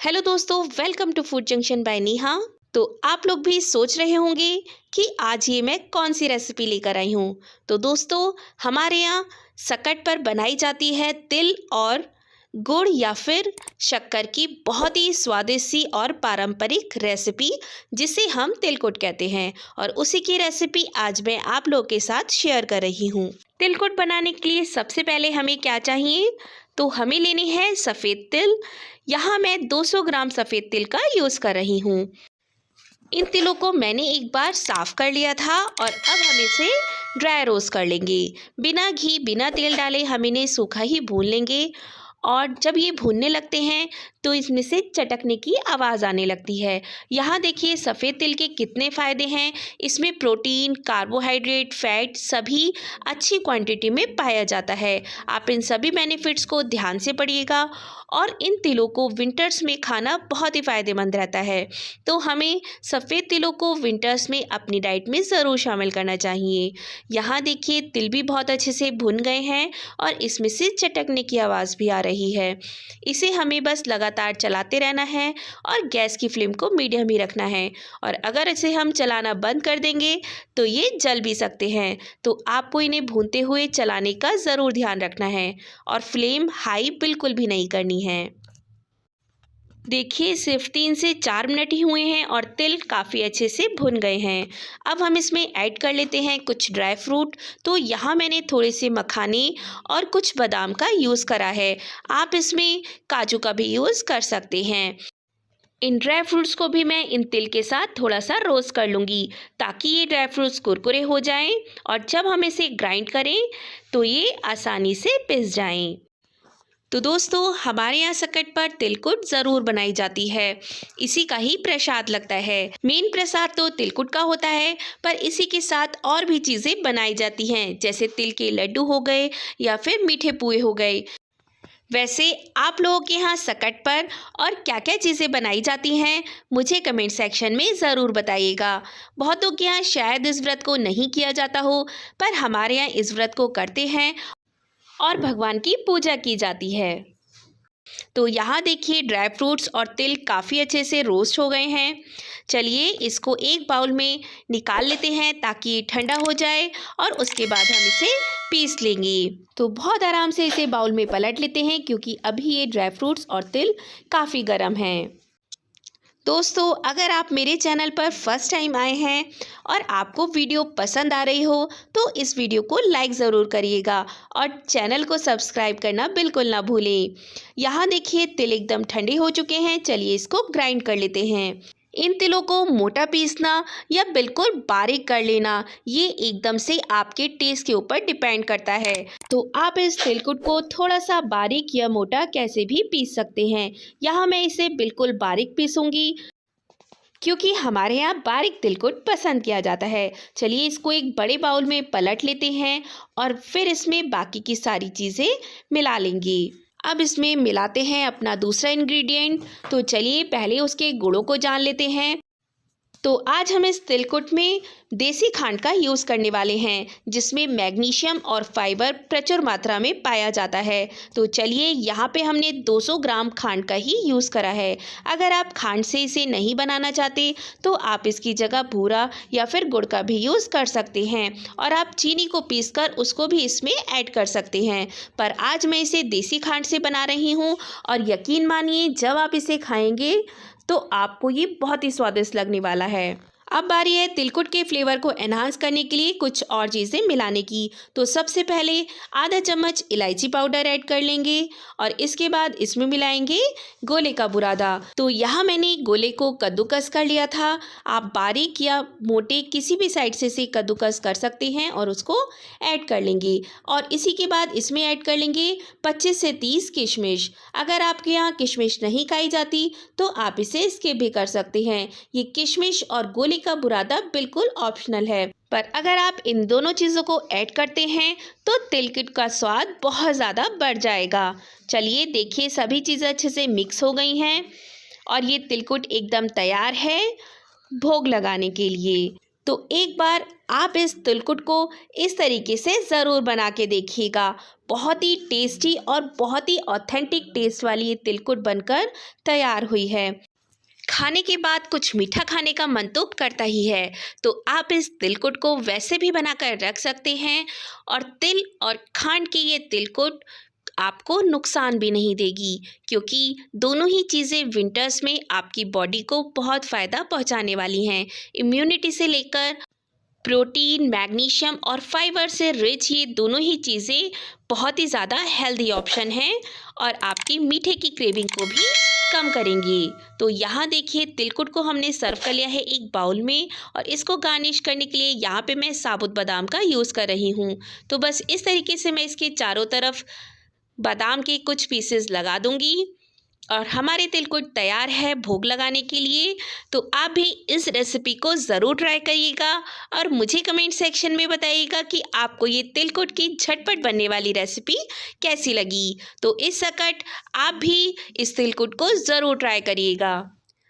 Hello दोस्तों, welcome to food junction by Neha. तो आप लोग भी सोच रहे होंगे कि आज ये मैं कौन सी रेसिपी लेकर आई हूँ। तो दोस्तों, हमारे यहाँ सकट पर बनाई जाती है तिल और गुड़ या फिर शक्कर की बहुत ही स्वादिष्ट सी और पारंपरिक रेसिपी, जिसे हम तिलकुट कहते हैं। और उसी की रेसिपी आज मैं आप लोग के साथ शेयर कर रही हूँ। तिलकुट बनाने के लिए सबसे पहले हमें क्या चाहिए, तो हमें लेनी है सफ़ेद तिल। यहाँ मैं 200 ग्राम सफ़ेद तिल का यूज़ कर रही हूँ। इन तिलों को मैंने एक बार साफ़ कर लिया था और अब हम इसे ड्राई रोस्ट कर लेंगे। बिना घी बिना तेल डाले हम इन्हें सूखा ही भून लेंगे। और जब ये भूनने लगते हैं तो इसमें से चटकने की आवाज़ आने लगती है। यहाँ देखिए सफ़ेद तिल के कितने फ़ायदे हैं। इसमें प्रोटीन, कार्बोहाइड्रेट, फैट सभी अच्छी क्वांटिटी में पाया जाता है। आप इन सभी बेनिफिट्स को ध्यान से पढ़िएगा। और इन तिलों को विंटर्स में खाना बहुत ही फ़ायदेमंद रहता है। तो हमें सफ़ेद तिलों को विंटर्स में अपनी डाइट में ज़रूर शामिल करना चाहिए। यहाँ देखिए तिल भी बहुत अच्छे से भुन गए हैं और इसमें से चटकने की आवाज़ भी आ रही है। इसे हमें बस लगातार चलाते रहना है और गैस की फ्लेम को मीडियम ही रखना है। और अगर इसे हम चलाना बंद कर देंगे तो ये जल भी सकते हैं। तो आपको इन्हें भूनते हुए चलाने का ज़रूर ध्यान रखना है और फ्लेम हाई बिल्कुल भी नहीं करनी है। देखिए सिर्फ 3 से 4 मिनट ही हुए हैं और तिल काफ़ी अच्छे से भुन गए हैं। अब हम इसमें ऐड कर लेते हैं कुछ ड्राई फ्रूट। तो यहाँ मैंने थोड़े से मखाने और कुछ बादाम का यूज़ करा है। आप इसमें काजू का भी यूज़ कर सकते हैं। इन ड्राई फ्रूट्स को भी मैं इन तिल के साथ थोड़ा सा रोस्ट कर लूँगी ताकि ये ड्राई फ्रूट्स कुरकुरे हो जाएं और जब हम इसे ग्राइंड करें तो ये आसानी से पिस जाएं। तो दोस्तों, हमारे यहाँ सकट पर तिलकुट ज़रूर बनाई जाती है। इसी का ही प्रसाद लगता है। मेन प्रसाद तो तिलकुट का होता है, पर इसी के साथ और भी चीज़ें बनाई जाती हैं, जैसे तिल के लड्डू हो गए या फिर मीठे पुए हो गए। वैसे आप लोगों के यहाँ सकट पर और क्या क्या चीज़ें बनाई जाती हैं, मुझे कमेंट सेक्शन में ज़रूर बताइएगा। बहुतों के यहाँ शायद इस व्रत को नहीं किया जाता हो, पर हमारे यहाँ इस व्रत को करते हैं और भगवान की पूजा की जाती है। तो यहाँ देखिए ड्राई फ्रूट्स और तिल काफ़ी अच्छे से रोस्ट हो गए हैं। चलिए इसको एक बाउल में निकाल लेते हैं ताकि ये ठंडा हो जाए और उसके बाद हम इसे पीस लेंगे। तो बहुत आराम से इसे बाउल में पलट लेते हैं क्योंकि अभी ये ड्राई फ्रूट्स और तिल काफ़ी गर्म हैं। दोस्तों, अगर आप मेरे चैनल पर फर्स्ट टाइम आए हैं और आपको वीडियो पसंद आ रही हो तो इस वीडियो को लाइक ज़रूर करिएगा और चैनल को सब्सक्राइब करना बिल्कुल ना भूलें। यहाँ देखिए तिल एकदम ठंडे हो चुके हैं। चलिए इसको ग्राइंड कर लेते हैं। इन तिलों को मोटा पीसना या बिल्कुल बारीक कर लेना, ये एकदम से आपके टेस्ट के ऊपर डिपेंड करता है। तो आप इस तिलकुट को थोड़ा सा बारीक या मोटा कैसे भी पीस सकते हैं। यहाँ मैं इसे बिल्कुल बारीक पीसूंगी क्योंकि हमारे यहाँ बारीक तिलकुट पसंद किया जाता है। चलिए इसको एक बड़े बाउल में पलट लेते हैं और फिर इसमें बाकी की सारी चीज़ें मिला लेंगे। अब इसमें मिलाते हैं अपना दूसरा इंग्रेडिएंट। तो चलिए पहले उसके गुणों को जान लेते हैं। तो आज हम इस तिलकुट में देसी खांड का यूज़ करने वाले हैं, जिसमें मैग्नीशियम और फाइबर प्रचुर मात्रा में पाया जाता है। तो चलिए यहाँ पे हमने 200 ग्राम खांड का ही यूज़ करा है। अगर आप खांड से इसे नहीं बनाना चाहते तो आप इसकी जगह बूरा या फिर गुड़ का भी यूज़ कर सकते हैं और आप चीनी को पीसकर उसको भी इसमें ऐड कर सकते हैं। पर आज मैं इसे देसी खांड से बना रही हूँ और यकीन मानिए जब आप इसे खाएंगे तो आपको ये बहुत ही स्वादिष्ट लगने वाला है। अब बारी है तिलकुट के फ्लेवर को एनहांस करने के लिए कुछ और चीज़ें मिलाने की। तो सबसे पहले आधा चम्मच इलायची पाउडर ऐड कर लेंगे और इसके बाद इसमें मिलाएंगे गोले का बुरादा। तो यहाँ मैंने गोले को कद्दूकस कर लिया था। आप बारीक या मोटे किसी भी साइड से इसे कद्दूकस कर सकते हैं और उसको ऐड कर लेंगे। और इसी के बाद इसमें ऐड कर लेंगे 25 से 30 किशमिश। अगर आपके यहाँ किशमिश नहीं खाई जाती तो आप इसे स्किप भी कर सकते हैं। ये किशमिश और गोले का बुरादा बिल्कुल ऑप्शनल है, पर अगर आप इन दोनों चीज़ों को ऐड करते हैं तो तिलकुट का स्वाद बहुत ज़्यादा बढ़ जाएगा। चलिए देखिए सभी चीज़ें अच्छे से मिक्स हो गई हैं और ये तिलकुट एकदम तैयार है भोग लगाने के लिए। तो एक बार आप इस तिलकुट को इस तरीके से ज़रूर बना के देखिएगा। बहुत ही टेस्टी और बहुत ही ऑथेंटिक टेस्ट वाली ये तिलकुट बनकर तैयार हुई है। खाने के बाद कुछ मीठा खाने का मन तो करता ही है, तो आप इस तिलकुट को वैसे भी बनाकर रख सकते हैं और तिल और खांड की ये तिलकुट आपको नुकसान भी नहीं देगी, क्योंकि दोनों ही चीज़ें विंटर्स में आपकी बॉडी को बहुत फ़ायदा पहुंचाने वाली हैं। इम्यूनिटी से लेकर प्रोटीन, मैग्नीशियम और फाइबर से रिच ये दोनों ही चीज़ें बहुत ही ज़्यादा हेल्दी ऑप्शन हैं और आपकी मीठे की क्रेविंग को भी कम करेंगी। तो यहाँ देखिए तिलकुट को हमने सर्व कर लिया है एक बाउल में और इसको गार्निश करने के लिए यहाँ पे मैं साबुत बादाम का यूज़ कर रही हूँ। तो बस इस तरीके से मैं इसके चारों तरफ बादाम के कुछ पीसेस लगा दूँगी और हमारे तिलकुट तैयार है भोग लगाने के लिए। तो आप भी इस रेसिपी को ज़रूर ट्राई करिएगा और मुझे कमेंट सेक्शन में बताइएगा कि आपको ये तिलकुट की झटपट बनने वाली रेसिपी कैसी लगी। तो इस सकट आप भी इस तिलकुट को ज़रूर ट्राई करिएगा।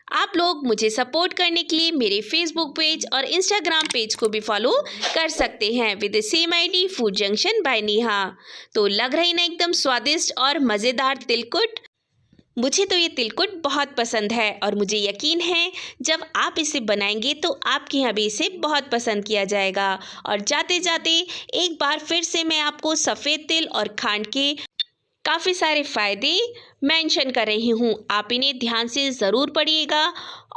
आप लोग मुझे सपोर्ट करने के लिए मेरे फेसबुक पेज और इंस्टाग्राम पेज को भी फॉलो कर सकते हैं with the same ID food junction by Neha. तो लग रही ना एकदम स्वादिष्ट और मज़ेदार तिलकुट। मुझे तो ये तिलकुट बहुत पसंद है और मुझे यकीन है जब आप इसे बनाएंगे तो आपके यहाँ भी इसे बहुत पसंद किया जाएगा। और जाते जाते एक बार फिर से मैं आपको सफ़ेद तिल और खांड के काफ़ी सारे फ़ायदे मेंशन कर रही हूँ। आप इन्हें ध्यान से ज़रूर पढ़िएगा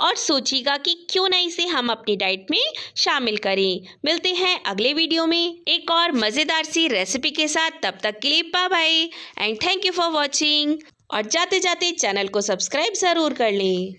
और सोचिएगा कि क्यों ना इसे हम अपनी डाइट में शामिल करें। मिलते हैं अगले वीडियो में एक और मज़ेदार सी रेसिपी के साथ। तब तक के लिए bye bye and thank you for watching. और जाते जाते चैनल को सब्सक्राइब ज़रूर कर लें।